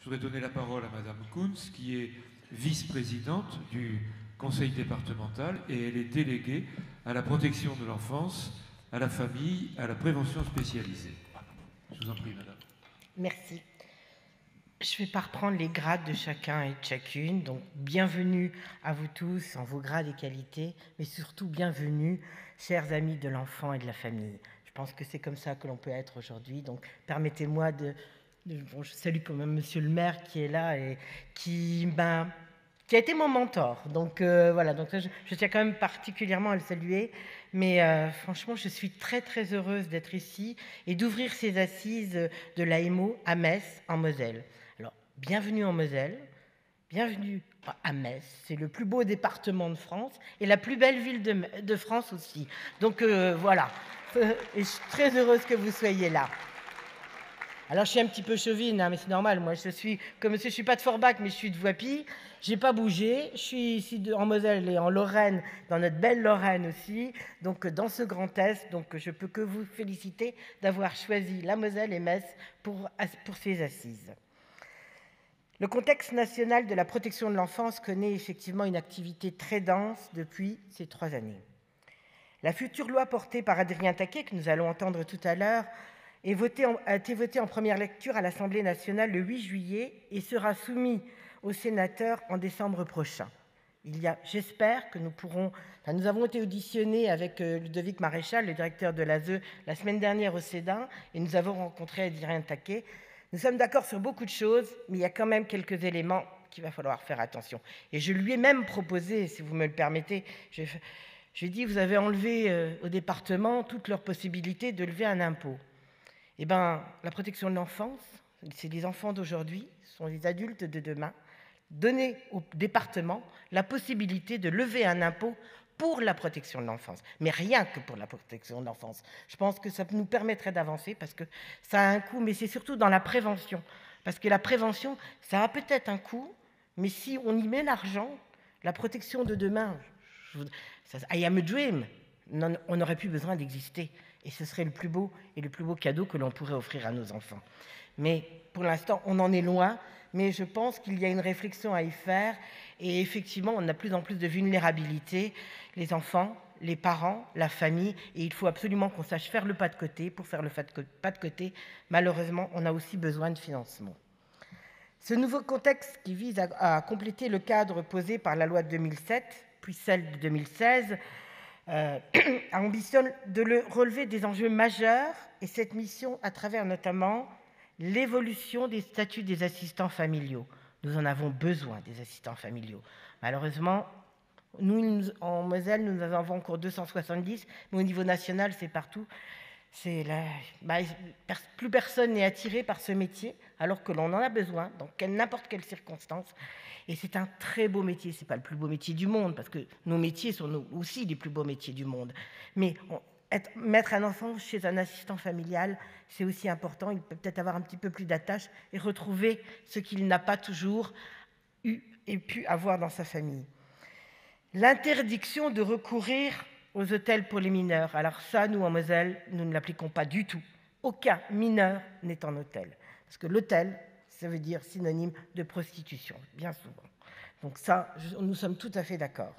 voudrais donner la parole à Madame Kunz, qui est vice-présidente du conseil départemental et elle est déléguée à la protection de l'enfance, à la famille, à la prévention spécialisée. Je vous en prie, Madame. Merci. Je ne vais pas reprendre les grades de chacun et de chacune, donc bienvenue à vous tous en vos grades et qualités, mais surtout bienvenue, chers amis de l'enfant et de la famille. Je pense que c'est comme ça que l'on peut être aujourd'hui, donc permettez-moi bon, je salue quand même Monsieur le maire qui est là et qui a été mon mentor. Donc voilà, donc je tiens quand même particulièrement à le saluer. Mais franchement, je suis très très heureuse d'être ici et d'ouvrir ces assises de l'AEMO à Metz, en Moselle. Alors, bienvenue en Moselle, bienvenue à Metz. C'est le plus beau département de France et la plus belle ville de France aussi. Donc voilà, et je suis très heureuse que vous soyez là. Alors, je suis un petit peu chauvine, hein, mais c'est normal. Moi, je suis, comme monsieur, je ne suis pas de Forbach, mais je suis de Voipy. Je n'ai pas bougé. Je suis ici en Moselle et en Lorraine, dans notre belle Lorraine aussi. Donc, dans ce Grand Est, donc, je ne peux que vous féliciter d'avoir choisi la Moselle et Metz pour ces assises. Le contexte national de la protection de l'enfance connaît effectivement une activité très dense depuis ces 3 années. La future loi portée par Adrien Taquet, que nous allons entendre tout à l'heure, a été votée en première lecture à l'Assemblée nationale le 8 juillet et sera soumise aux sénateurs en décembre prochain. J'espère que nous avons été auditionnés avec Ludovic Maréchal, le directeur de l'ASE, la semaine dernière au Sénat, et nous avons rencontré Adrien Taquet. Nous sommes d'accord sur beaucoup de choses, mais il y a quand même quelques éléments qu'il va falloir faire attention. Et je lui ai même proposé, si vous me le permettez, je lui ai dit, vous avez enlevé au département toutes leurs possibilités de lever un impôt. Eh bien, la protection de l'enfance, c'est les enfants d'aujourd'hui, ce sont les adultes de demain. Donner au département la possibilité de lever un impôt pour la protection de l'enfance, mais rien que pour la protection de l'enfance. Je pense que ça nous permettrait d'avancer parce que ça a un coût, mais c'est surtout dans la prévention. Parce que la prévention, ça a peut-être un coût, mais si on y met l'argent, la protection de demain, I am a dream, on n'aurait plus besoin d'exister. Et ce serait le plus beau cadeau que l'on pourrait offrir à nos enfants. Mais pour l'instant, on en est loin, mais je pense qu'il y a une réflexion à y faire. Et effectivement, on a de plus en plus de vulnérabilité, les enfants, les parents, la famille, et il faut absolument qu'on sache faire le pas de côté. Pour faire le pas de côté, malheureusement, on a aussi besoin de financement. Ce nouveau contexte qui vise à compléter le cadre posé par la loi de 2007, puis celle de 2016, ambitionne de relever des enjeux majeurs et cette mission à travers notamment l'évolution des statuts des assistants familiaux. Nous en avons besoin des assistants familiaux. Malheureusement, nous en Moselle, nous en avons encore 270, mais au niveau national, c'est partout. Plus personne n'est attiré par ce métier, alors que l'on en a besoin dans n'importe quelle circonstance. Et c'est un très beau métier. Ce n'est pas le plus beau métier du monde, parce que nos métiers sont aussi les plus beaux métiers du monde. Mais mettre un enfant chez un assistant familial, c'est aussi important. Il peut peut-être avoir un petit peu plus d'attache et retrouver ce qu'il n'a pas toujours eu et pu avoir dans sa famille. L'interdiction de recourir aux hôtels pour les mineurs. Alors ça, nous, en Moselle, nous ne l'appliquons pas du tout. Aucun mineur n'est en hôtel. Parce que l'hôtel, ça veut dire synonyme de prostitution, bien souvent. Donc ça, nous sommes tout à fait d'accord.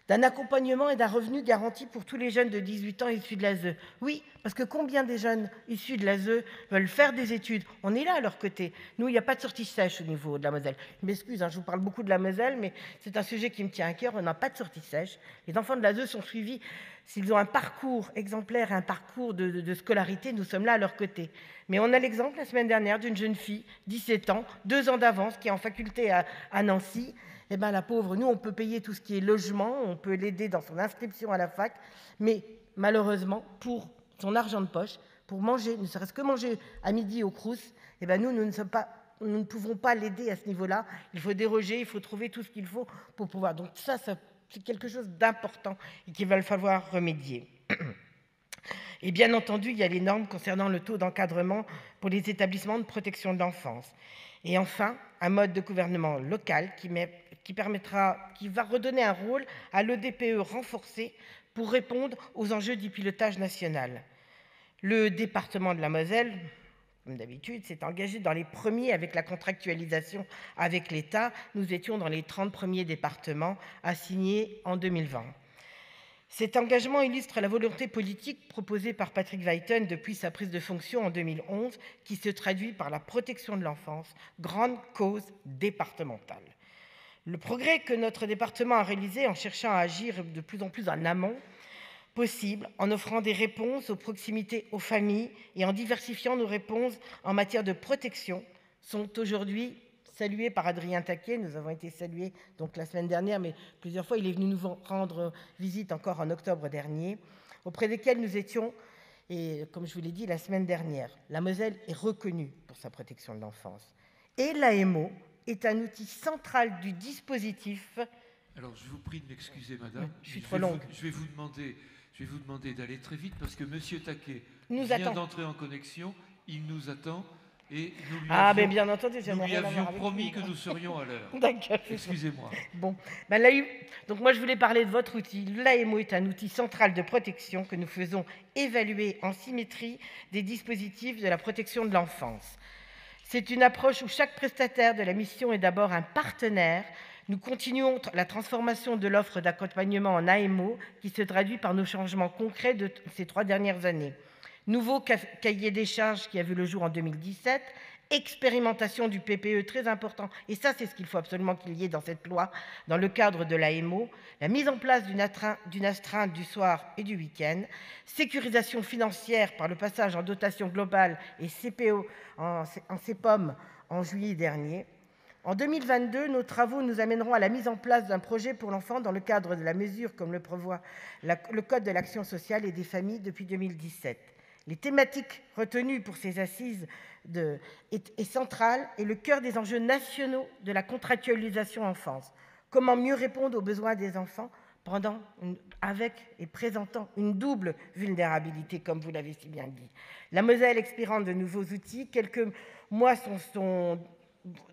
D'un accompagnement et d'un revenu garanti pour tous les jeunes de 18 ans issus de l'ASE. Oui, parce que combien des jeunes issus de l'ASE veulent faire des études? On est là à leur côté. Nous, il n'y a pas de sortie sèche au niveau de la Moselle. Je m'excuse, je vous parle beaucoup de la Moselle, mais c'est un sujet qui me tient à cœur. On n'a pas de sortie sèche. Les enfants de l'ASE sont suivis. S'ils ont un parcours exemplaire, un parcours de scolarité, nous sommes là à leur côté. Mais on a l'exemple la semaine dernière d'une jeune fille, 17 ans, 2 ans d'avance, qui est en faculté à Nancy. Eh bien, la pauvre, nous, on peut payer tout ce qui est logement, on peut l'aider dans son inscription à la fac, mais malheureusement, pour son argent de poche, pour manger, ne serait-ce que manger à midi au Crous, eh bien, nous ne pouvons pas l'aider à ce niveau-là. Il faut déroger, il faut trouver tout ce qu'il faut pour pouvoir. Donc ça c'est quelque chose d'important et qu'il va falloir remédier. Et bien entendu, il y a les normes concernant le taux d'encadrement pour les établissements de protection de l'enfance. Et enfin, un mode de gouvernement local qui va redonner un rôle à l'EDPE renforcé pour répondre aux enjeux du pilotage national. Le département de la Moselle, comme d'habitude, s'est engagé dans les premiers avec la contractualisation avec l'État. Nous étions dans les 30 premiers départements à signer en 2020. Cet engagement illustre la volonté politique proposée par Patrick Weiten depuis sa prise de fonction en 2011, qui se traduit par la protection de l'enfance, grande cause départementale. Le progrès que notre département a réalisé en cherchant à agir de plus en plus en amont possible, en offrant des réponses aux proximités aux familles et en diversifiant nos réponses en matière de protection, sont aujourd'hui salués par Adrien Taquet. Nous avons été salués donc la semaine dernière, mais plusieurs fois il est venu nous rendre visite encore en octobre dernier, auprès desquels nous étions, et comme je vous l'ai dit la semaine dernière, la Moselle est reconnue pour sa protection de l'enfance. Et l'AMO est un outil central du dispositif. Alors, je vous prie de m'excuser, madame. Je suis trop longue. Je vais vous demander d'aller très vite parce que monsieur Taquet nous vient attend. d'entrer en connexion. Il nous attend et nous lui avions, bien entendu, nous lui avions promis que nous serions à l'heure. D'accord. Excusez-moi. Bon, donc moi je voulais parler de votre outil. L'AMO est un outil central de protection que nous faisons évaluer en symétrie des dispositifs de la protection de l'enfance. C'est une approche où chaque prestataire de la mission est d'abord un partenaire. Nous continuons la transformation de l'offre d'accompagnement en AMO qui se traduit par nos changements concrets de ces 3 dernières années. Nouveau cahier des charges qui a vu le jour en 2017, expérimentation du PPE très important, et ça c'est ce qu'il faut absolument qu'il y ait dans cette loi, dans le cadre de l'AMO, la mise en place d'une astreinte du soir et du week-end, sécurisation financière par le passage en dotation globale et CPO en CPOM en juillet dernier. En 2022, nos travaux nous amèneront à la mise en place d'un projet pour l'enfant dans le cadre de la mesure comme le prévoit le Code de l'action sociale et des familles depuis 2017. Les thématiques retenues pour ces assises est centrale et le cœur des enjeux nationaux de la contractualisation enfance. Comment mieux répondre aux besoins des enfants avec et présentant une double vulnérabilité, comme vous l'avez si bien dit. La Moselle expérimente de nouveaux outils.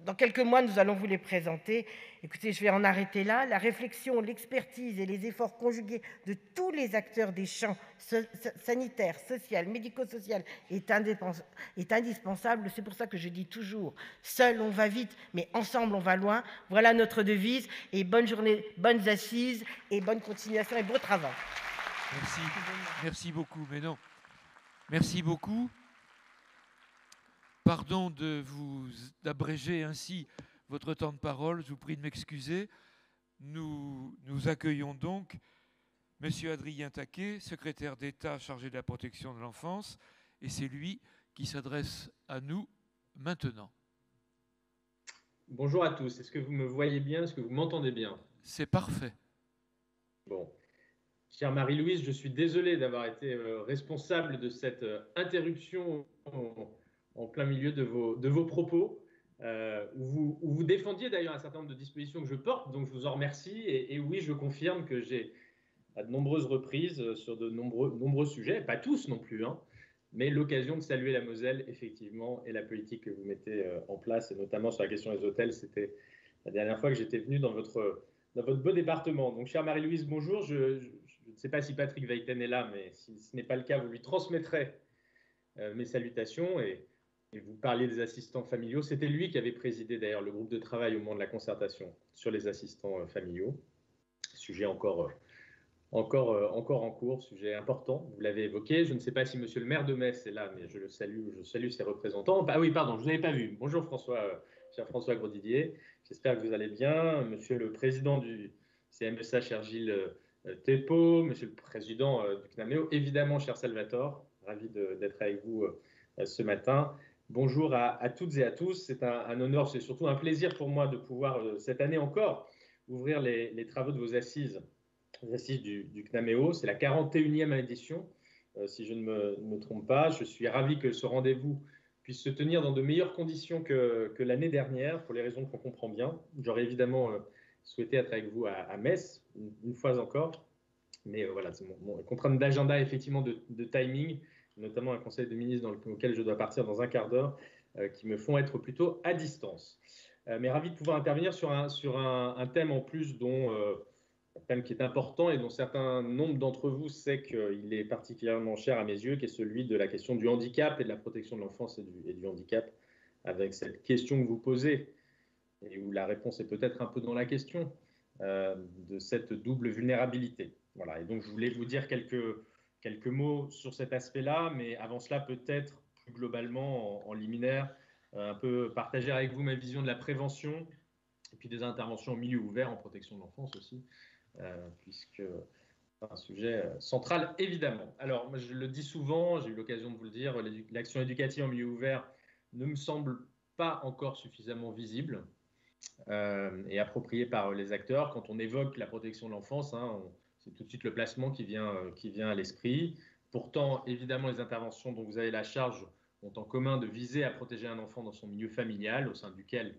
Dans quelques mois, nous allons vous les présenter. Écoutez, je vais en arrêter là. La réflexion, l'expertise et les efforts conjugués de tous les acteurs des champs sanitaires, social, médico-social est indispensable. C'est pour ça que je dis toujours, seul on va vite, mais ensemble on va loin. Voilà notre devise. Et bonne journée, bonnes assises et bonne continuation et beau travail. Merci. Merci beaucoup. Mais non. Merci beaucoup. Pardon d'abréger ainsi votre temps de parole. Je vous prie de m'excuser. Nous accueillons donc M. Adrien Taquet, secrétaire d'État chargé de la protection de l'enfance, et c'est lui qui s'adresse à nous maintenant. Bonjour à tous. Est-ce que vous me voyez bien? Est-ce que vous m'entendez bien? C'est parfait. Bon. Chère Marie-Louise, je suis désolé d'avoir été responsable de cette interruption en plein milieu de vos propos, où vous défendiez d'ailleurs un certain nombre de dispositions que je porte, donc je vous en remercie. Et oui, je confirme que j'ai, à de nombreuses reprises, sur de nombreux sujets, pas tous non plus, mais l'occasion de saluer la Moselle, effectivement, et la politique que vous mettez en place, et notamment sur la question des hôtels. C'était la dernière fois que j'étais venu dans votre beau département. Donc, chère Marie-Louise, bonjour. Je ne sais pas si Patrick Weiten est là, mais si ce n'est pas le cas, vous lui transmettrez mes salutations. Et vous parliez des assistants familiaux. C'était lui qui avait présidé d'ailleurs le groupe de travail au moment de la concertation sur les assistants familiaux. Sujet encore en cours, sujet important. Vous l'avez évoqué. Je ne sais pas si monsieur le maire de Metz est là, mais je salue ses représentants. Ah oui, pardon, je ne vous avais pas vu. Bonjour François, cher François Grosdidier. J'espère que vous allez bien. Monsieur le président du CMSA, cher Gilles Thépeau. Monsieur le président du CNAMEO. Évidemment, cher Salvatore. Ravi d'être avec vous ce matin. Bonjour à toutes et à tous. C'est un honneur, c'est surtout un plaisir pour moi de pouvoir, cette année encore, ouvrir les travaux de vos assises, les assises du CNAMEO. C'est la 41e édition, si je ne me trompe pas. Je suis ravi que ce rendez-vous puisse se tenir dans de meilleures conditions que l'année dernière, pour les raisons qu'on comprend bien. J'aurais évidemment souhaité être avec vous à Metz, une fois encore. Mais voilà, c'est mon contrainte d'agenda, effectivement, de timing, notamment un conseil de ministres auquel je dois partir dans un quart d'heure, qui me font être plutôt à distance. Mais ravi de pouvoir intervenir sur un thème en plus dont thème qui est important et dont certain nombre d'entre vous sait qu'il est particulièrement cher à mes yeux, qui est celui de la question du handicap et de la protection de l'enfance et du handicap, avec cette question que vous posez, et où la réponse est peut-être un peu dans la question, de cette double vulnérabilité. Voilà, et donc je voulais vous dire quelques mots sur cet aspect-là, mais avant cela, peut-être plus globalement, en liminaire, un peu partager avec vous ma vision de la prévention, et puis des interventions en milieu ouvert en protection de l'enfance aussi, puisque c'est un sujet central, évidemment. Alors, moi, je le dis souvent, j'ai eu l'occasion de vous le dire, l'action éducative en milieu ouvert ne me semble pas encore suffisamment visible et appropriée par les acteurs. Quand on évoque la protection de l'enfance, hein, c'est tout de suite le placement qui vient à l'esprit. Pourtant, évidemment, les interventions dont vous avez la charge ont en commun de viser à protéger un enfant dans son milieu familial, au sein duquel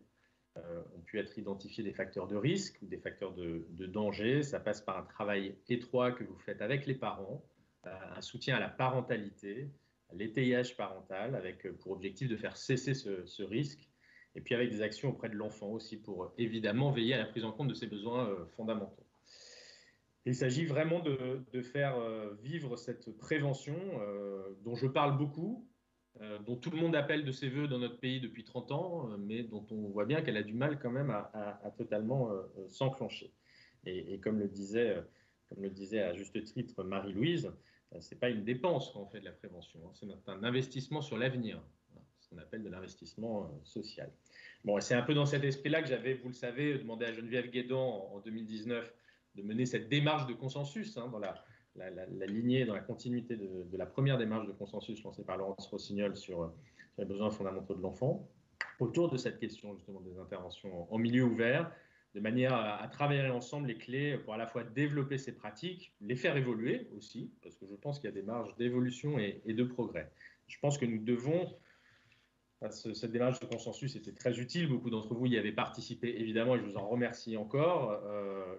ont pu être identifiés des facteurs de risque ou des facteurs de danger. Ça passe par un travail étroit que vous faites avec les parents, un soutien à la parentalité, à l'étayage parental, avec pour objectif de faire cesser ce risque, et puis avec des actions auprès de l'enfant aussi pour évidemment veiller à la prise en compte de ses besoins fondamentaux. Il s'agit vraiment de faire vivre cette prévention dont je parle beaucoup, dont tout le monde appelle de ses voeux dans notre pays depuis 30 ans, mais dont on voit bien qu'elle a du mal quand même à totalement s'enclencher. Et comme le disait à juste titre Marie-Louise, ce n'est pas une dépense quand on fait de la prévention, hein, c'est un investissement sur l'avenir, ce qu'on appelle de l'investissement social. Bon, c'est un peu dans cet esprit-là que j'avais, vous le savez, demandé à Geneviève Guédan en 2019 de mener cette démarche de consensus dans la lignée, dans la continuité de la première démarche de consensus lancée par Laurence Rossignol sur les besoins fondamentaux de l'enfant, autour de cette question justement des interventions en milieu ouvert, de manière à travailler ensemble les clés pour à la fois développer ces pratiques, les faire évoluer aussi, parce que je pense qu'il y a des marges d'évolution et de progrès. Je pense que nous devons... Cette démarche de consensus était très utile. Beaucoup d'entre vous y avez participé, évidemment, et je vous en remercie encore.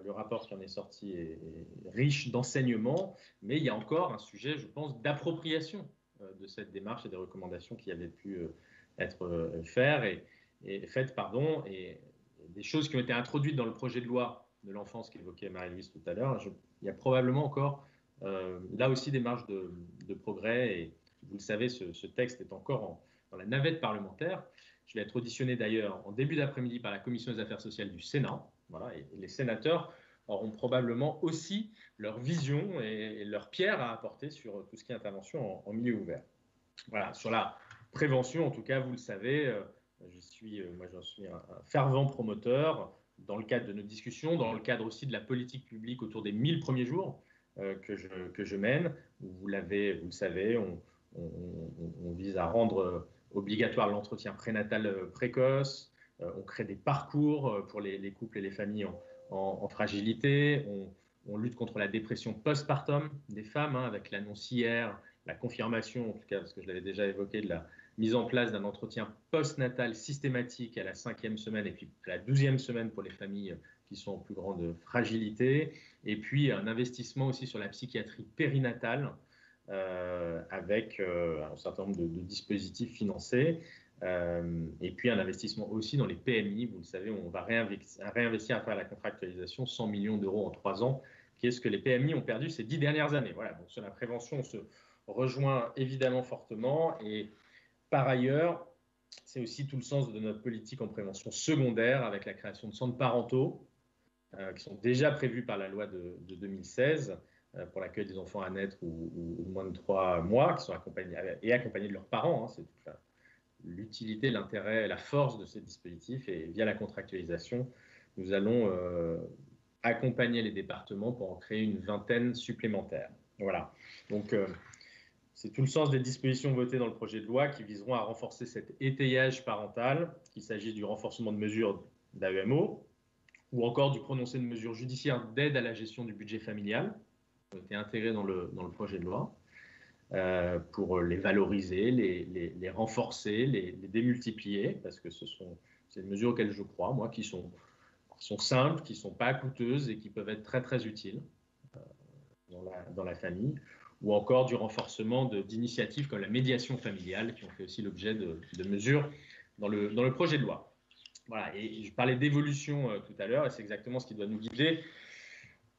Le rapport qui en est sorti est riche d'enseignements, mais il y a encore un sujet, je pense, d'appropriation de cette démarche et des recommandations qui avaient pu être faites, et des choses qui ont été introduites dans le projet de loi de l'enfance qu'évoquait Marie-Louise tout à l'heure. Il y a probablement encore, là aussi, des marges de progrès, et vous le savez, ce texte est encore dans la navette parlementaire. Je vais être auditionné d'ailleurs en début d'après-midi par la Commission des affaires sociales du Sénat. Voilà, et les sénateurs auront probablement aussi leur vision et leur pierre à apporter sur tout ce qui est intervention en milieu ouvert. Voilà, sur la prévention, en tout cas, vous le savez, j'en suis un fervent promoteur dans le cadre de nos discussions, dans le cadre aussi de la politique publique autour des 1000 premiers jours que je mène. Vous le savez, on vise à rendre obligatoire l'entretien prénatal précoce, on crée des parcours pour les couples et les familles en fragilité, on lutte contre la dépression postpartum des femmes, avec l'annonce hier, la confirmation, en tout cas parce que je l'avais déjà évoqué, de la mise en place d'un entretien postnatal systématique à la 5e semaine et puis à la 12e semaine pour les familles qui sont en plus grande fragilité, et puis un investissement aussi sur la psychiatrie périnatale, avec un certain nombre de dispositifs financés, et puis un investissement aussi dans les PMI. Vous le savez, on va réinvestir à travers la contractualisation 100 millions d'euros en 3 ans, qui est ce que les PMI ont perdu ces 10 dernières années. Voilà, donc sur la prévention, on se rejoint évidemment fortement, et par ailleurs, c'est aussi tout le sens de notre politique en prévention secondaire, avec la création de centres parentaux qui sont déjà prévus par la loi de 2016, pour l'accueil des enfants à naître ou moins de 3 mois, qui sont accompagnés de leurs parents. C'est toute l'utilité, l'intérêt, la force de ces dispositifs. Et via la contractualisation, nous allons accompagner les départements pour en créer une 20aine supplémentaires. Voilà. Donc, c'est tout le sens des dispositions votées dans le projet de loi qui viseront à renforcer cet étayage parental, qu'il s'agisse du renforcement de mesures d'AEMO ou encore du prononcé de mesures judiciaires d'aide à la gestion du budget familial, qui ont été intégrées dans le projet de loi, pour les valoriser, les renforcer, les démultiplier, parce que c'est des mesures auxquelles je crois, moi, qui sont simples, qui ne sont pas coûteuses et qui peuvent être très, très utiles dans la famille, ou encore du renforcement d'initiatives comme la médiation familiale, qui ont fait aussi l'objet de mesures dans le projet de loi. Voilà, et je parlais d'évolution tout à l'heure, et c'est exactement ce qui doit nous guider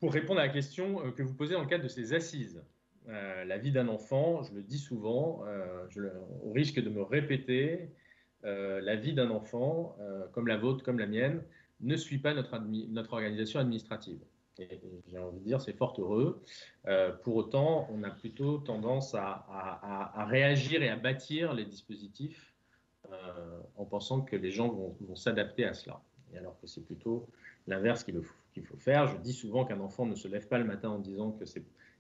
pour répondre à la question que vous posez dans le cadre de ces assises. La vie d'un enfant, je le dis souvent, au risque de me répéter, la vie d'un enfant, comme la vôtre, comme la mienne, ne suit pas notre organisation administrative. Et j'ai envie de dire, c'est fort heureux. Pour autant, on a plutôt tendance à réagir et à bâtir les dispositifs en pensant que les gens vont s'adapter à cela. Et alors que c'est plutôt l'inverse qu'il faut faire. Je dis souvent qu'un enfant ne se lève pas le matin en disant que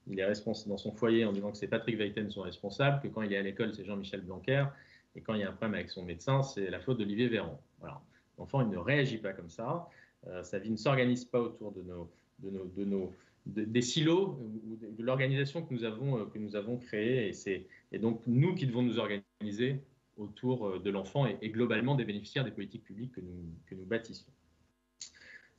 il est responsable dans son foyer, en disant que c'est Patrick Weiten son responsable, que quand il est à l'école, c'est Jean-Michel Blanquer, et quand il y a un problème avec son médecin, c'est la faute d'Olivier Véran. Voilà. L'enfant, il ne réagit pas comme ça. Sa vie ne s'organise pas autour des silos ou de l'organisation que nous avons créée. Et donc, nous qui devons nous organiser autour de l'enfant et globalement des bénéficiaires des politiques publiques que nous bâtissons.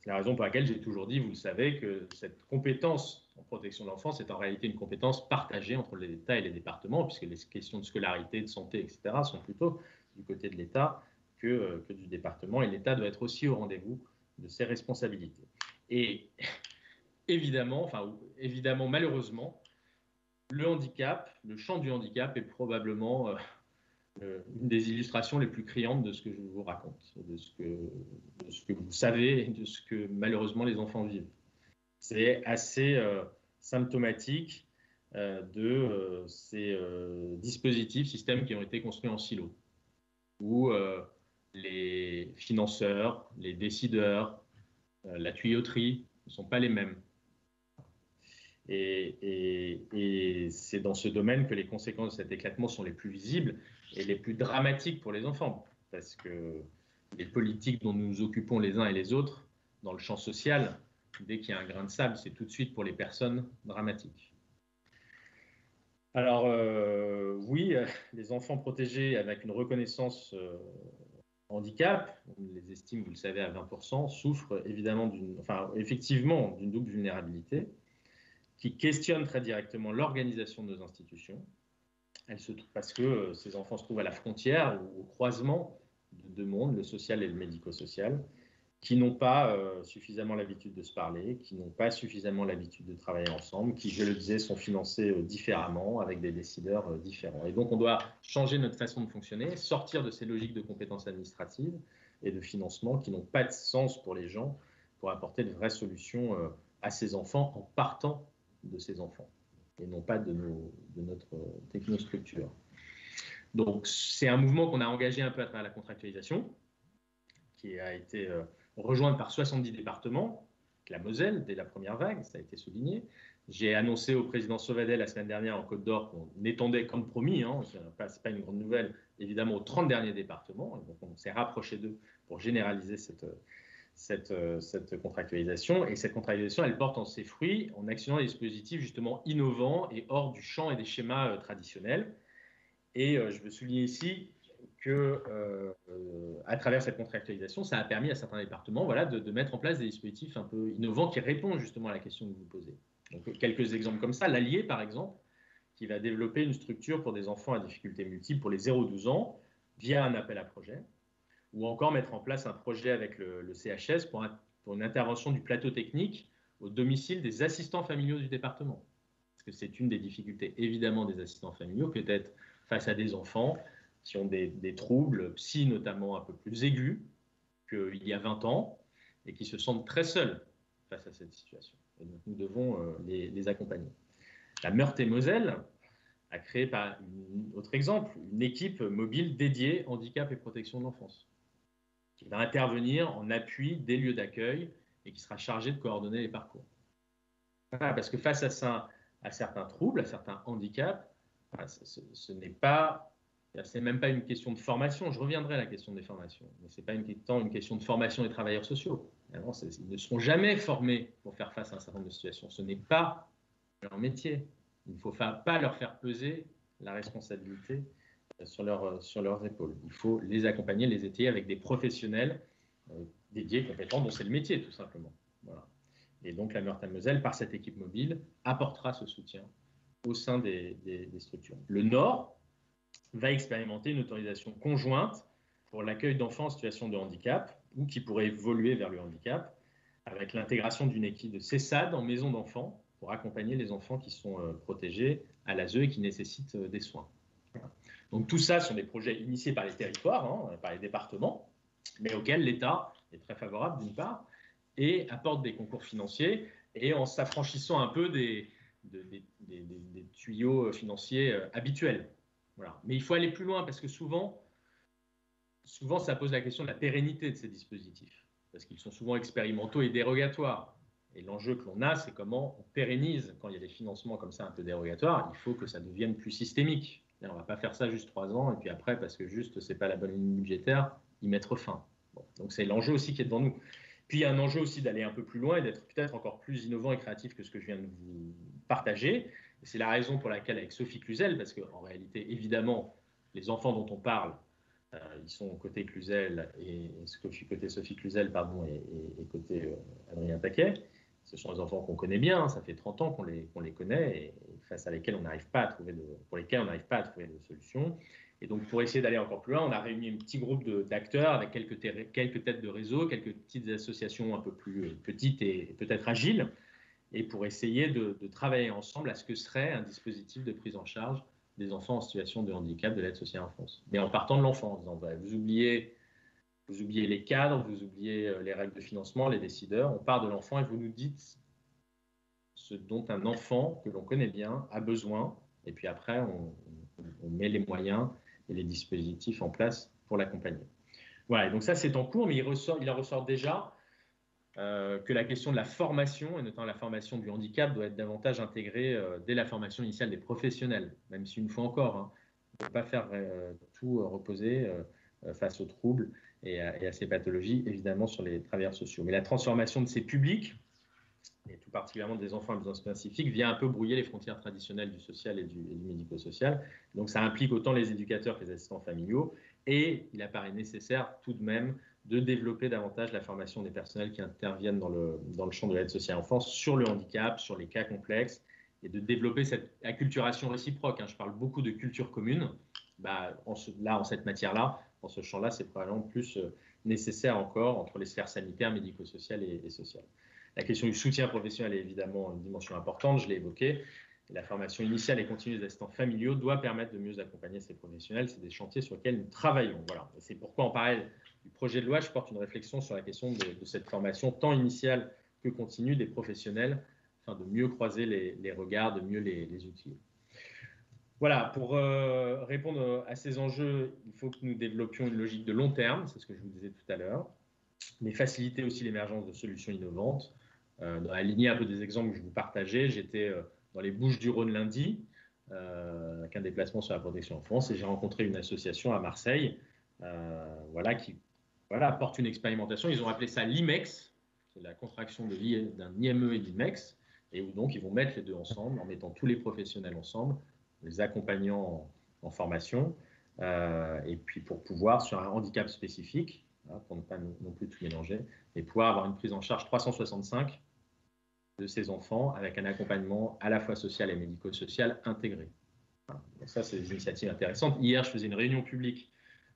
C'est la raison pour laquelle j'ai toujours dit, vous le savez, que cette compétence en protection de l'enfance est en réalité une compétence partagée entre l'État et les départements, puisque les questions de scolarité, de santé, etc. sont plutôt du côté de l'État que du département. Et l'État doit être aussi au rendez-vous de ses responsabilités. Et évidemment, malheureusement, le handicap, le champ du handicap est probablement une des illustrations les plus criantes de ce que je vous raconte, de ce que vous savez et de ce que malheureusement les enfants vivent. C'est assez symptomatique de ces dispositifs, systèmes qui ont été construits en silo, où les financeurs, les décideurs, la tuyauterie ne sont pas les mêmes. Et c'est dans ce domaine que les conséquences de cet éclatement sont les plus visibles et les plus dramatiques pour les enfants, parce que les politiques dont nous nous occupons les uns et les autres, dans le champ social, dès qu'il y a un grain de sable, c'est tout de suite pour les personnes dramatique. Alors, oui, les enfants protégés avec une reconnaissance handicap, on les estime, vous le savez, à 20%, souffrent évidemment effectivement d'une double vulnérabilité qui questionne très directement l'organisation de nos institutions. Parce que ces enfants se trouvent à la frontière ou au croisement de deux mondes, le social et le médico-social, qui n'ont pas suffisamment l'habitude de se parler, qui n'ont pas suffisamment l'habitude de travailler ensemble, qui, je le disais, sont financés différemment, avec des décideurs différents. Et donc, on doit changer notre façon de fonctionner, sortir de ces logiques de compétences administratives et de financement qui n'ont pas de sens pour les gens, pour apporter de vraies solutions à ces enfants en partant de ces enfants et non pas de notre technostructure. Donc, c'est un mouvement qu'on a engagé un peu à travers la contractualisation, qui a été rejointe par 70 départements, la Moselle, dès la première vague, ça a été souligné. J'ai annoncé au président Sauvadet la semaine dernière en Côte d'Or qu'on étendait, comme promis, ce n'est pas une grande nouvelle, évidemment, aux 30 derniers départements. Et donc, on s'est rapproché d'eux pour généraliser cette contractualisation. Et cette contractualisation, elle porte en ses fruits en actionnant des dispositifs justement innovants et hors du champ et des schémas traditionnels. Et je veux souligner ici que, à travers cette contractualisation, ça a permis à certains départements de mettre en place des dispositifs un peu innovants qui répondent justement à la question que vous posez. Donc, quelques exemples comme ça. L'Allier, par exemple, qui va développer une structure pour des enfants à difficultés multiples pour les 0-12 ans via un appel à projet, ou encore mettre en place un projet avec le CHS pour une intervention du plateau technique au domicile des assistants familiaux du département. Parce que c'est une des difficultés, évidemment, des assistants familiaux, que d'être face à des enfants qui ont des troubles, psy notamment un peu plus aigus qu'il y a 20 ans, et qui se sentent très seuls face à cette situation. Et donc, nous devons les accompagner. La Meurthe-et-Moselle a créé, par autre exemple, une équipe mobile dédiée handicap et protection de l'enfance, qui va intervenir en appui des lieux d'accueil et qui sera chargée de coordonner les parcours. Voilà, parce que face à certains troubles, à certains handicaps, ce n'est pas... C'est même pas une question de formation, je reviendrai à la question des formations, mais ce n'est pas tant une question de formation des travailleurs sociaux. Ils ne seront jamais formés pour faire face à un certain nombre de situations. Ce n'est pas leur métier. Il ne faut pas leur faire peser la responsabilité sur leurs épaules. Il faut les accompagner, les étayer avec des professionnels dédiés, compétents, dont c'est le métier, tout simplement. Voilà. Et donc, la Meurthe-et-Moselle, par cette équipe mobile, apportera ce soutien au sein des structures. Le Nord va expérimenter une autorisation conjointe pour l'accueil d'enfants en situation de handicap ou qui pourraient évoluer vers le handicap avec l'intégration d'une équipe de CESAD en maison d'enfants pour accompagner les enfants qui sont protégés à l'ASE et qui nécessitent des soins. Voilà. Donc tout ça sont des projets initiés par les territoires, hein, par les départements, mais auxquels l'État est très favorable d'une part et apporte des concours financiers et en s'affranchissant un peu des tuyaux financiers habituels. Voilà. Mais il faut aller plus loin parce que souvent, ça pose la question de la pérennité de ces dispositifs, parce qu'ils sont souvent expérimentaux et dérogatoires. Et l'enjeu que l'on a, c'est comment on pérennise. Quand il y a des financements comme ça un peu dérogatoires, il faut que ça devienne plus systémique. Et on ne va pas faire ça juste 3 ans, et puis après, parce que juste, ce n'est pas la bonne ligne budgétaire, y mettre fin. Bon, donc c'est l'enjeu aussi qui est devant nous. Puis il y a un enjeu aussi d'aller un peu plus loin et d'être peut-être encore plus innovant et créatif que ce que je viens de vous partager. C'est la raison pour laquelle, avec Sophie Cluzel, parce qu'en réalité, évidemment, les enfants dont on parle, ils sont côté Cluzel et côté Sophie Cluzel, pardon, et côté Adrien Taquet. Ce sont les enfants qu'on connaît bien, hein, ça fait 30 ans qu'on les connaît et face à lesquels on n'arrive pas à trouver pour lesquels on n'arrive pas à trouver de solution. Et donc, pour essayer d'aller encore plus loin, on a réuni un petit groupe d'acteurs avec quelques têtes de réseau, quelques petites associations un peu plus petites et peut-être agiles, et pour essayer de travailler ensemble à ce que serait un dispositif de prise en charge des enfants en situation de handicap de l'aide sociale à l'enfance. Mais en partant de l'enfant, en disant, vous oubliez les cadres, vous oubliez les règles de financement, les décideurs, on part de l'enfant et vous nous dites ce dont un enfant que l'on connaît bien a besoin, et puis après, on met les moyens et les dispositifs en place pour l'accompagner. Voilà, et donc ça c'est en cours, mais il en ressort déjà que la question de la formation, et notamment la formation du handicap, doit être davantage intégrée dès la formation initiale des professionnels, même si une fois encore, hein, on ne peut pas faire tout reposer face aux troubles et à ces pathologies, évidemment sur les travailleurs sociaux. Mais la transformation de ces publics, et tout particulièrement des enfants à besoins spécifiques, vient un peu brouiller les frontières traditionnelles du social et du médico-social. Donc ça implique autant les éducateurs que les assistants familiaux, et il apparaît nécessaire tout de même de développer davantage la formation des personnels qui interviennent dans le champ de l'aide sociale à l'enfance sur le handicap, sur les cas complexes, et de développer cette acculturation réciproque. Hein. Je parle beaucoup de culture commune. En cette matière-là, dans ce champ-là, c'est probablement plus nécessaire encore entre les sphères sanitaires, médico-sociales et sociales. La question du soutien professionnel est évidemment une dimension importante, je l'ai évoqué. La formation initiale et continue des assistants familiaux doit permettre de mieux accompagner ces professionnels. C'est des chantiers sur lesquels nous travaillons. Voilà. C'est pourquoi, en parallèle du projet de loi, je porte une réflexion sur la question de cette formation, tant initiale que continue, des professionnels, afin de mieux croiser les regards, de mieux les outiller. Voilà, pour répondre à ces enjeux, il faut que nous développions une logique de long terme, c'est ce que je vous disais tout à l'heure, mais faciliter aussi l'émergence de solutions innovantes. Dans la lignée un peu des exemples que je vous partageais, j'étais dans les Bouches-du-Rhône lundi, avec un déplacement sur la protection en France, et j'ai rencontré une association à Marseille qui porte une expérimentation. Ils ont appelé ça l'IMEX, c'est la contraction d'un IME et d'IMEX, et où donc ils vont mettre les deux ensemble, en mettant tous les professionnels ensemble, les accompagnant en formation, et puis pour pouvoir, sur un handicap spécifique, pour ne pas non plus tout mélanger, et pouvoir avoir une prise en charge 365 de ces enfants avec un accompagnement à la fois social et médico-social intégré. Voilà. Donc ça, c'est des initiatives intéressantes. Hier, je faisais une réunion publique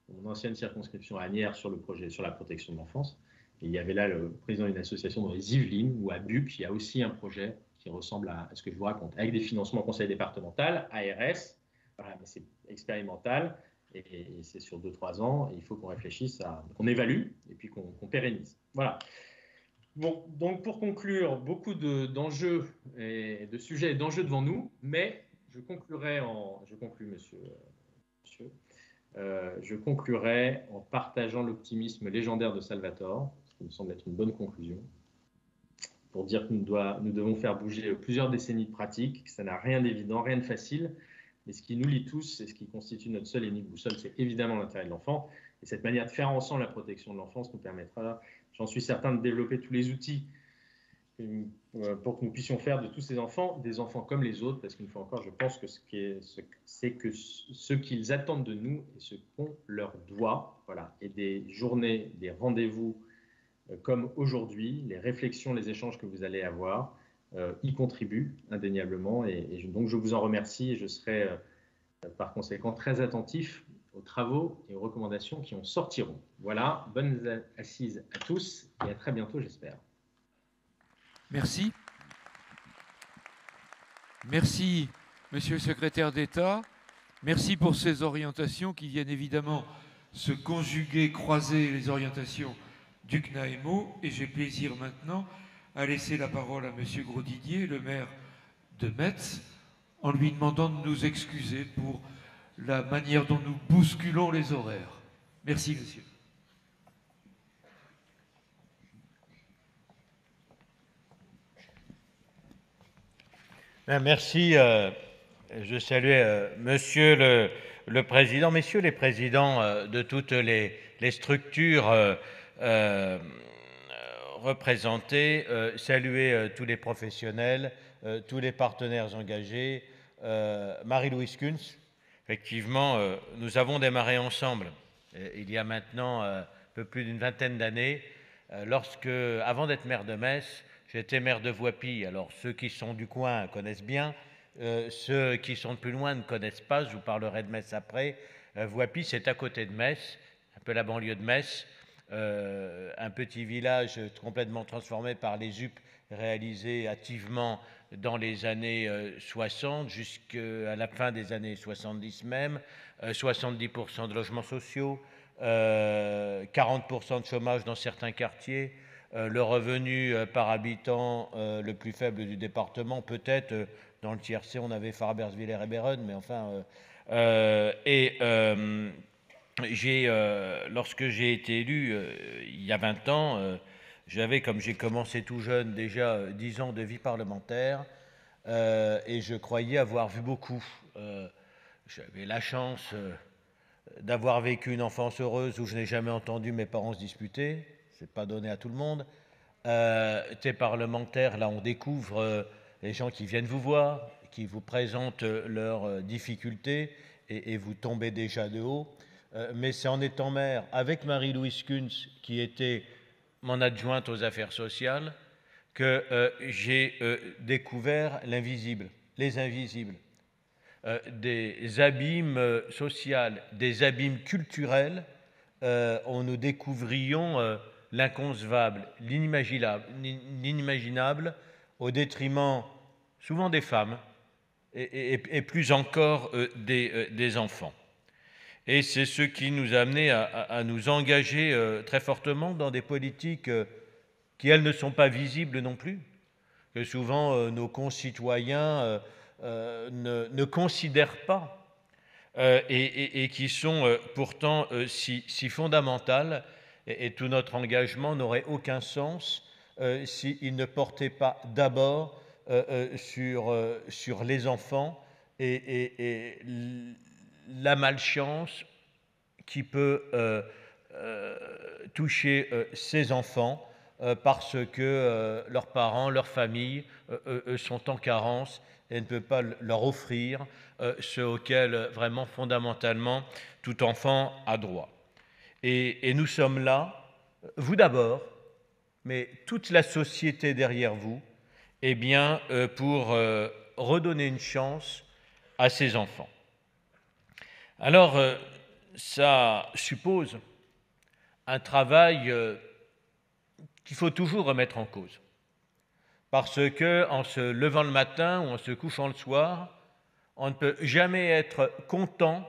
dans mon ancienne circonscription à Asnières sur le projet sur la protection de l'enfance. Et il y avait là le président d'une association dans les Yvelines, ou à Buc, il y a aussi un projet qui ressemble à ce que je vous raconte, avec des financements conseil départemental, ARS, voilà, mais c'est expérimental, et c'est sur 2-3 ans, et il faut qu'on réfléchisse qu'on évalue, et puis qu'on pérennise. Voilà. Bon, donc pour conclure, beaucoup d'enjeux et de sujets et d'enjeux devant nous, mais je conclurai je conclurai en partageant l'optimisme légendaire de Salvatore, ce qui me semble être une bonne conclusion, pour dire que nous devons faire bouger plusieurs décennies de pratique, que ça n'a rien d'évident, rien de facile, mais ce qui nous lie tous et ce qui constitue notre seule et unique boussole, c'est évidemment l'intérêt de l'enfant. Et cette manière de faire ensemble la protection de l'enfance nous permettra, j'en suis certain, de développer tous les outils pour que nous puissions faire de tous ces enfants des enfants comme les autres, parce qu'une fois encore, je pense que c'est que ce qu'ils attendent de nous et ce qu'on leur doit, voilà, et des journées, des rendez-vous comme aujourd'hui, les réflexions, les échanges que vous allez avoir y contribuent indéniablement, et donc je vous en remercie, et je serai par conséquent très attentif aux travaux et aux recommandations qui en sortiront. Voilà, bonnes assises à tous et à très bientôt, j'espère. Merci. Merci, Monsieur le secrétaire d'État. Merci pour ces orientations qui viennent évidemment se conjuguer, croiser les orientations du CNAEMO. Et j'ai plaisir maintenant à laisser la parole à Monsieur Grosdidier, le maire de Metz, en lui demandant de nous excuser pour la manière dont nous bousculons les horaires. Merci, monsieur. Merci. Je salue Monsieur le Président, Messieurs les Présidents de toutes les structures représentées, saluer tous les professionnels, tous les partenaires engagés. Marie-Louise Kunz, effectivement, nous avons démarré ensemble il y a maintenant un peu plus d'une vingtaine d'années, lorsque, avant d'être maire de Metz, j'étais maire de Voipy. Alors, ceux qui sont du coin connaissent bien, ceux qui sont de plus loin ne connaissent pas, je vous parlerai de Metz après. Voipy, c'est à côté de Metz, un peu la banlieue de Metz, un petit village complètement transformé par les UP réalisés activement dans les années 60 jusqu'à la fin des années 70 même, 70% de logements sociaux, 40% de chômage dans certains quartiers, le revenu par habitant le plus faible du département, peut-être dans le tiercé on avait Faberge-Villers et Béronne, mais enfin... lorsque j'ai été élu il y a 20 ans, j'avais, comme j'ai commencé tout jeune, déjà 10 ans de vie parlementaire, et je croyais avoir vu beaucoup. J'avais la chance d'avoir vécu une enfance heureuse où je n'ai jamais entendu mes parents se disputer. C'est pas donné à tout le monde. T'es parlementaire, là on découvre les gens qui viennent vous voir, qui vous présentent leurs difficultés, et vous tombez déjà de haut. Mais c'est en étant maire, avec Marie-Louise Kunz, qui était mon adjointe aux affaires sociales, que j'ai découvert l'invisible, les invisibles, des abîmes sociaux, des abîmes culturels, où nous découvrions l'inconcevable, l'inimaginable, au détriment souvent des femmes et plus encore des enfants. Et c'est ce qui nous a amené à nous engager très fortement dans des politiques qui, elles, ne sont pas visibles non plus, que souvent nos concitoyens ne considèrent pas, et qui sont pourtant si fondamentales, et tout notre engagement n'aurait aucun sens s'il ne portait pas d'abord sur les enfants et la malchance qui peut toucher ces enfants parce que leurs parents, leurs familles sont en carence et ne peuvent pas leur offrir ce auquel vraiment fondamentalement tout enfant a droit. Et nous sommes là, vous d'abord, mais toute la société derrière vous, eh bien, pour redonner une chance à ces enfants. Alors, ça suppose un travail qu'il faut toujours remettre en cause. Parce qu'en se levant le matin ou en se couchant le soir, on ne peut jamais être content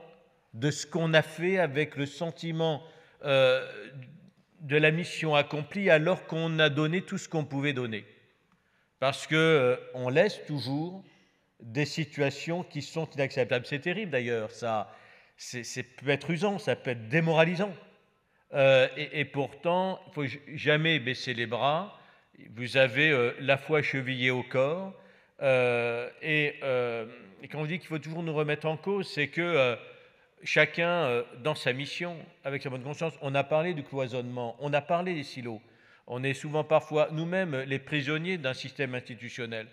de ce qu'on a fait avec le sentiment de la mission accomplie alors qu'on a donné tout ce qu'on pouvait donner. Parce qu'on laisse toujours des situations qui sont inacceptables. C'est terrible d'ailleurs, ça peut être usant, ça peut être démoralisant. Et pourtant, il ne faut jamais baisser les bras. Vous avez la foi chevillée au corps. Et quand on dit qu'il faut toujours nous remettre en cause, c'est que chacun, dans sa mission, avec sa bonne conscience, on a parlé du cloisonnement, on a parlé des silos. On est souvent parfois nous-mêmes les prisonniers d'un système institutionnel.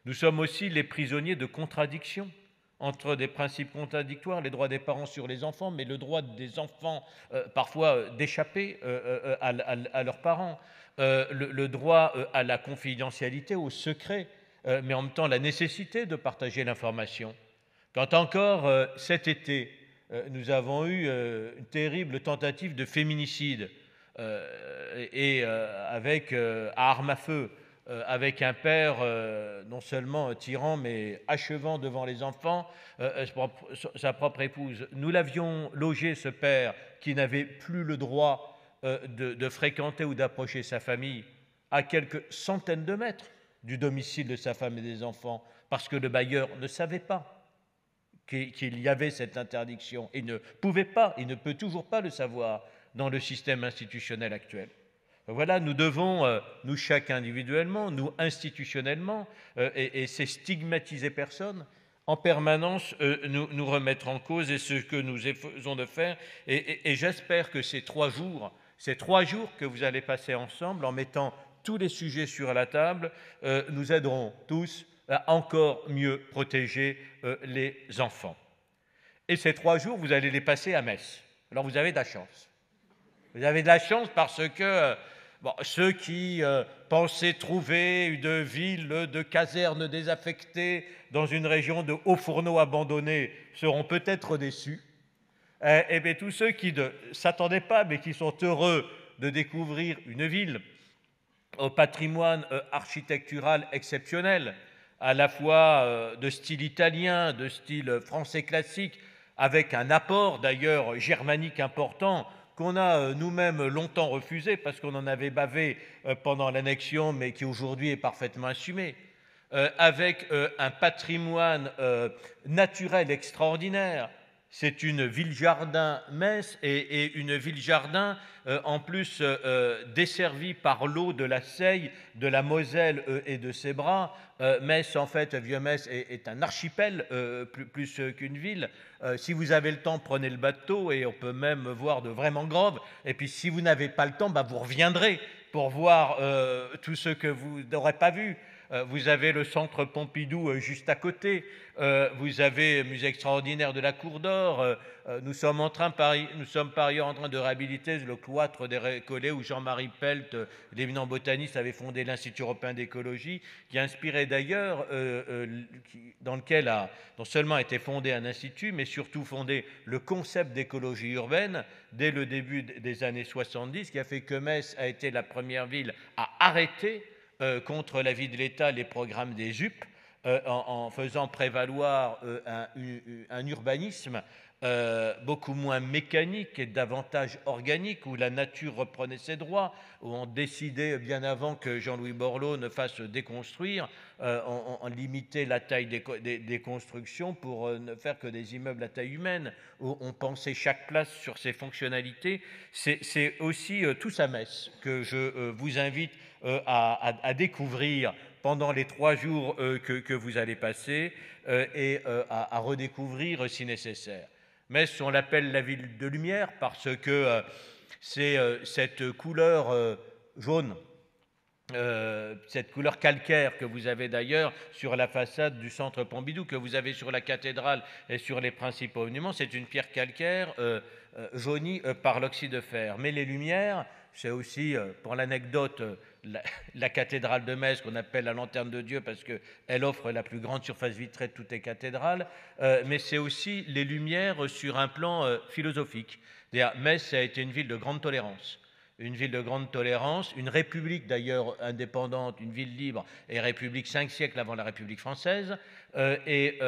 Nous sommes aussi les prisonniers de contradictions entre des principes contradictoires, les droits des parents sur les enfants, mais le droit des enfants parfois d'échapper à leurs parents, le droit à la confidentialité, au secret, mais en même temps la nécessité de partager l'information. Quand encore cet été, nous avons eu une terrible tentative de féminicide, avec à armes à feu avec un père non seulement tyran, mais achevant devant les enfants sa propre épouse. Nous l'avions logé, ce père, qui n'avait plus le droit de fréquenter ou d'approcher sa famille, à quelques centaines de mètres du domicile de sa femme et des enfants, parce que le bailleur ne savait pas qu'il y avait cette interdiction. Il ne pouvait pas, il ne peut toujours pas le savoir dans le système institutionnel actuel. Voilà, nous devons, nous chacun individuellement, nous institutionnellement, et c'est stigmatiser personne, en permanence nous remettre en cause, et ce que nous faisons de faire. Et j'espère que ces 3 jours que vous allez passer ensemble, en mettant tous les sujets sur la table, nous aideront tous à encore mieux protéger les enfants. Et ces 3 jours, vous allez les passer à Metz. Alors vous avez de la chance. Vous avez de la chance parce que ceux qui pensaient trouver une ville de casernes désaffectées dans une région de hauts fourneaux abandonnés seront peut-être déçus. Et bien tous ceux qui ne s'attendaient pas, mais qui sont heureux de découvrir une ville au patrimoine architectural exceptionnel, à la fois de style italien, de style français classique, avec un apport d'ailleurs germanique important, qu'on a nous-mêmes longtemps refusé parce qu'on en avait bavé pendant l'annexion, mais qui aujourd'hui est parfaitement assumé, avec un patrimoine naturel extraordinaire. C'est une ville-jardin, Metz, et une ville-jardin en plus desservie par l'eau de la Seille, de la Moselle et de ses bras. Metz, en fait, Vieux-Metz est un archipel plus qu'une ville. Si vous avez le temps, prenez le bateau, et on peut même voir de vraies mangroves. Et puis si vous n'avez pas le temps, vous reviendrez pour voir tout ce que vous n'aurez pas vu. Vous avez le centre Pompidou juste à côté, vous avez le musée extraordinaire de la Cour d'Or, nous sommes par ailleurs en train de réhabiliter le cloître des Récollets où Jean-Marie Pelt, l'éminent botaniste, avait fondé l'Institut européen d'écologie, qui a inspiré d'ailleurs, dans lequel a non seulement été fondé un institut, mais surtout fondé le concept d'écologie urbaine dès le début des années 70, qui a fait que Metz a été la première ville à arrêter contre l'avis de l'État les programmes des UP, en faisant prévaloir un urbanisme beaucoup moins mécanique et davantage organique, où la nature reprenait ses droits, où on décidait bien avant que Jean-Louis Borloo ne fasse déconstruire, on limitait la taille des constructions pour ne faire que des immeubles à taille humaine, où on pensait chaque place sur ses fonctionnalités. C'est aussi tout ça, Metz, que je vous invite à découvrir pendant les 3 jours que vous allez passer et à redécouvrir si nécessaire. Metz, on l'appelle la ville de lumière parce que c'est cette couleur jaune, cette couleur calcaire que vous avez d'ailleurs sur la façade du centre Pompidou, que vous avez sur la cathédrale et sur les principaux monuments. C'est une pierre calcaire jaunie par l'oxyde de fer. Mais les lumières, c'est aussi, pour l'anecdote, la cathédrale de Metz, qu'on appelle la lanterne de Dieu parce qu'elle offre la plus grande surface vitrée de toutes les cathédrales, mais c'est aussi les lumières sur un plan philosophique. Metz a été une ville de grande tolérance. Une ville de grande tolérance, une république d'ailleurs indépendante, une ville libre et république 5 siècles avant la République française, et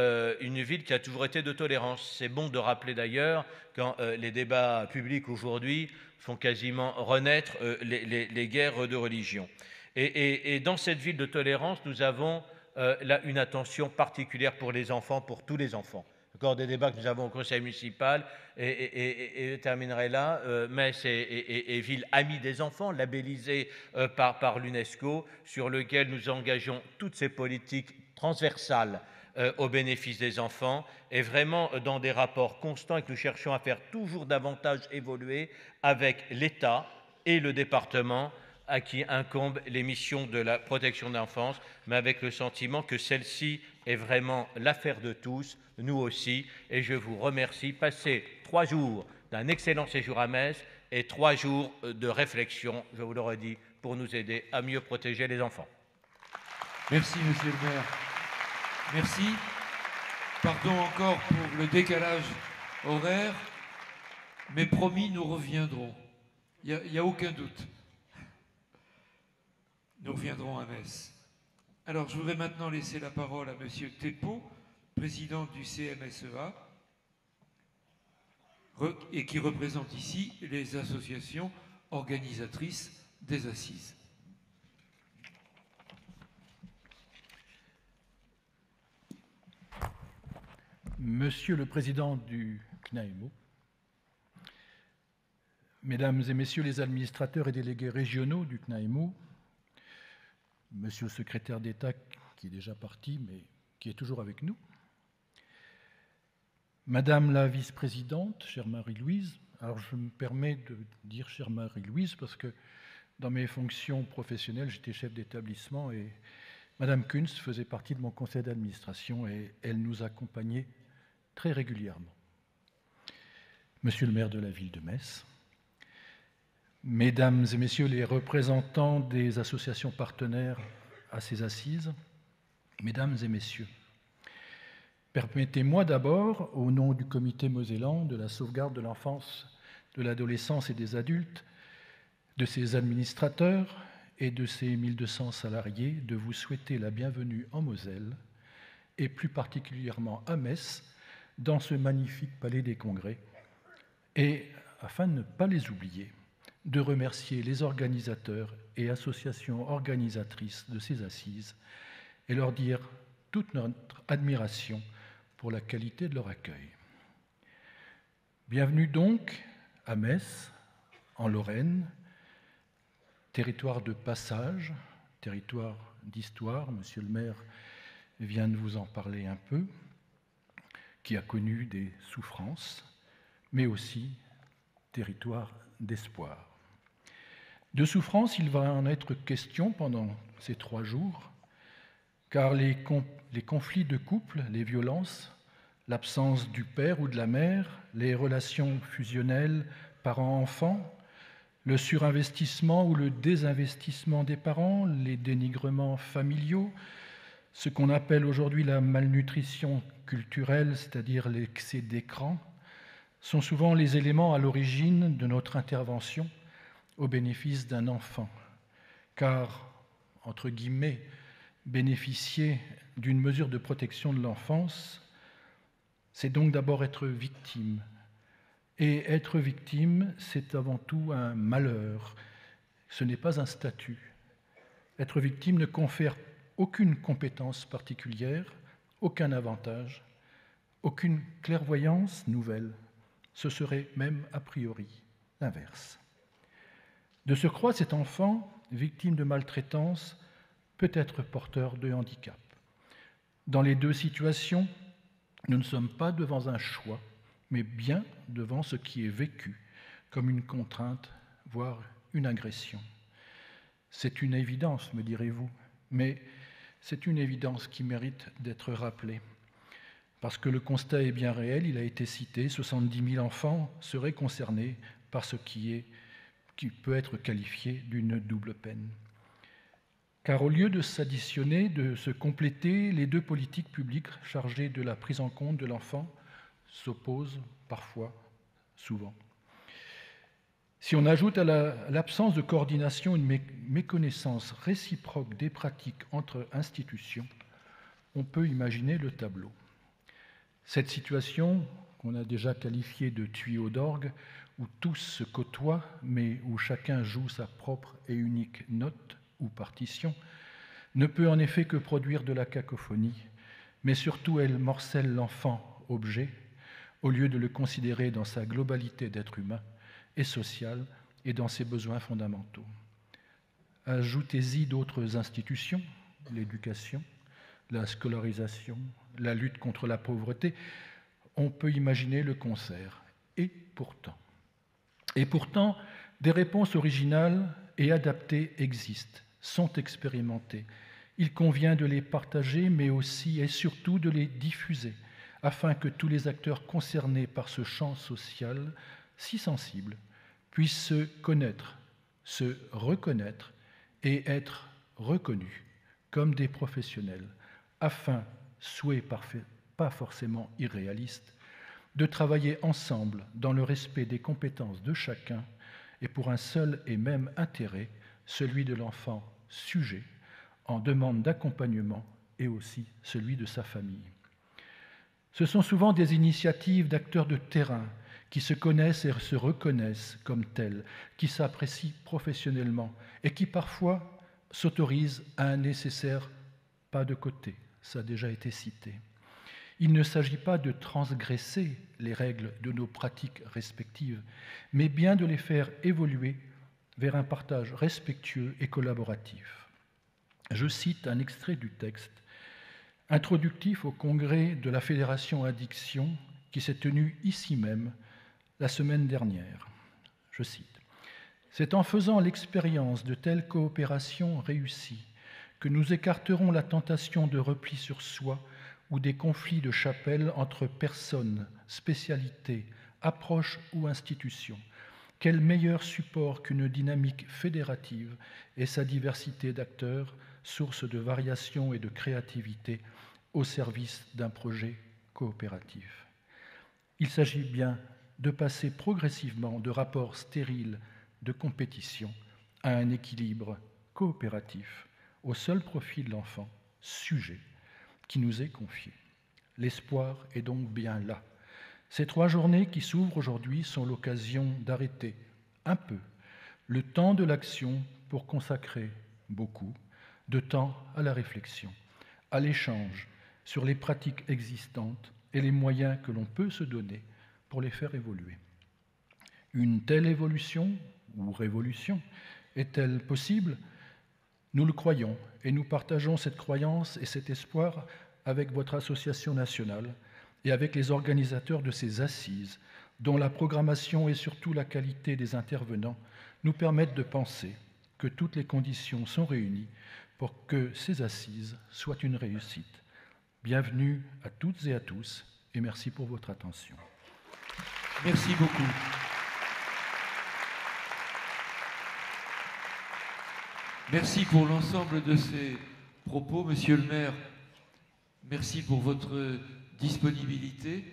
une ville qui a toujours été de tolérance. C'est bon de rappeler d'ailleurs quand les débats publics aujourd'hui font quasiment renaître les guerres de religion. Et dans cette ville de tolérance, nous avons là une attention particulière pour les enfants, pour tous les enfants. Encore des débats que nous avons au conseil municipal, et je terminerai là. Metz est ville amie des enfants, labellisée par l'UNESCO, sur lequel nous engageons toutes ces politiques transversales au bénéfice des enfants, et vraiment dans des rapports constants et que nous cherchons à faire toujours davantage évoluer avec l'État et le département, à qui incombent les missions de la protection de l'enfance, mais avec le sentiment que celle-ci est vraiment l'affaire de tous, nous aussi, et je vous remercie. Passez 3 jours d'un excellent séjour à Metz et 3 jours de réflexion, je vous le redis, pour nous aider à mieux protéger les enfants. Merci, monsieur le maire. Merci. Pardon encore pour le décalage horaire, mais promis, nous reviendrons. Il n'y a aucun doute. nous reviendrons à Metz. Alors, je voudrais maintenant laisser la parole à Monsieur Thépaut, président du CMSEA, et qui représente ici les associations organisatrices des assises. Monsieur le Président du CNAEMO, Mesdames et Messieurs les administrateurs et délégués régionaux du CNAEMO, Monsieur le Secrétaire d'État qui est déjà parti mais qui est toujours avec nous, Madame la Vice-Présidente, chère Marie-Louise, alors je me permets de dire chère Marie-Louise parce que dans mes fonctions professionnelles, j'étais chef d'établissement et Madame Kunz faisait partie de mon conseil d'administration et elle nous accompagnait très régulièrement. Monsieur le maire de la ville de Metz, Mesdames et Messieurs les représentants des associations partenaires à ces assises, Mesdames et Messieurs, permettez-moi d'abord, au nom du comité mosellan de la sauvegarde de l'enfance, de l'adolescence et des adultes, de ses administrateurs et de ses 1200 salariés, de vous souhaiter la bienvenue en Moselle et plus particulièrement à Metz, dans ce magnifique palais des congrès, et, afin de ne pas les oublier, de remercier les organisateurs et associations organisatrices de ces assises et leur dire toute notre admiration pour la qualité de leur accueil. Bienvenue donc à Metz, en Lorraine, territoire de passage, territoire d'histoire, monsieur le maire vient de vous en parler un peu, qui a connu des souffrances, mais aussi territoire d'espoir. De souffrance, il va en être question pendant ces 3 jours, car les conflits de couple, les violences, l'absence du père ou de la mère, les relations fusionnelles parents-enfants, le surinvestissement ou le désinvestissement des parents, les dénigrements familiaux, ce qu'on appelle aujourd'hui la malnutrition culturelle, c'est-à-dire l'excès d'écran, sont souvent les éléments à l'origine de notre intervention au bénéfice d'un enfant. Car, entre guillemets, bénéficier d'une mesure de protection de l'enfance, c'est donc d'abord être victime. Et être victime, c'est avant tout un malheur. Ce n'est pas un statut. Être victime ne confère aucune compétence particulière, aucun avantage, aucune clairvoyance nouvelle. Ce serait même a priori l'inverse. De surcroît, cet enfant, victime de maltraitance, peut être porteur de handicap. Dans les 2 situations, nous ne sommes pas devant un choix, mais bien devant ce qui est vécu comme une contrainte, voire une agression. C'est une évidence, me direz-vous, mais c'est une évidence qui mérite d'être rappelée. Parce que le constat est bien réel, il a été cité, 70 000 enfants seraient concernés par ce qui peut être qualifié d'une double peine. Car au lieu de s'additionner, de se compléter, les 2 politiques publiques chargées de la prise en compte de l'enfant s'opposent parfois, souvent. Si on ajoute à l'absence de coordination une méconnaissance réciproque des pratiques entre institutions, on peut imaginer le tableau. Cette situation, qu'on a déjà qualifiée de tuyau d'orgue, où tous se côtoient, mais où chacun joue sa propre et unique note ou partition, ne peut en effet que produire de la cacophonie, mais surtout elle morcelle l'enfant objet, au lieu de le considérer dans sa globalité d'être humain et social et dans ses besoins fondamentaux. Ajoutez-y d'autres institutions, l'éducation, la scolarisation, la lutte contre la pauvreté, on peut imaginer le concert. Et pourtant, des réponses originales et adaptées existent, sont expérimentées. Il convient de les partager, mais aussi et surtout de les diffuser, afin que tous les acteurs concernés par ce champ social si sensible puissent se connaître, se reconnaître et être reconnus comme des professionnels, afin, souhait pas forcément irréaliste, de travailler ensemble dans le respect des compétences de chacun et pour un seul et même intérêt, celui de l'enfant sujet, en demande d'accompagnement et aussi celui de sa famille. Ce sont souvent des initiatives d'acteurs de terrain qui se connaissent et se reconnaissent comme tels, qui s'apprécient professionnellement et qui parfois s'autorisent à un nécessaire pas de côté. Ça a déjà été cité. Il ne s'agit pas de transgresser les règles de nos pratiques respectives, mais bien de les faire évoluer vers un partage respectueux et collaboratif. Je cite un extrait du texte introductif au congrès de la Fédération Addiction qui s'est tenu ici même la semaine dernière. Je cite : « C'est en faisant l'expérience de telles coopérations réussies que nous écarterons la tentation de repli sur soi ou des conflits de chapelle entre personnes, spécialités, approches ou institutions. Quel meilleur support qu'une dynamique fédérative et sa diversité d'acteurs, source de variation et de créativité au service d'un projet coopératif. Il s'agit bien de passer progressivement de rapports stériles de compétition à un équilibre coopératif au seul profit de l'enfant, sujet, qui nous est confié. L'espoir est donc bien là. Ces 3 journées qui s'ouvrent aujourd'hui sont l'occasion d'arrêter un peu le temps de l'action pour consacrer beaucoup de temps à la réflexion, à l'échange sur les pratiques existantes et les moyens que l'on peut se donner pour les faire évoluer. Une telle évolution ou révolution est-elle possible ? Nous le croyons et nous partageons cette croyance et cet espoir avec votre association nationale et avec les organisateurs de ces assises, dont la programmation et surtout la qualité des intervenants nous permettent de penser que toutes les conditions sont réunies pour que ces assises soient une réussite. Bienvenue à toutes et à tous et merci pour votre attention. Merci beaucoup. Merci pour l'ensemble de ces propos, Monsieur le maire. Merci pour votre disponibilité.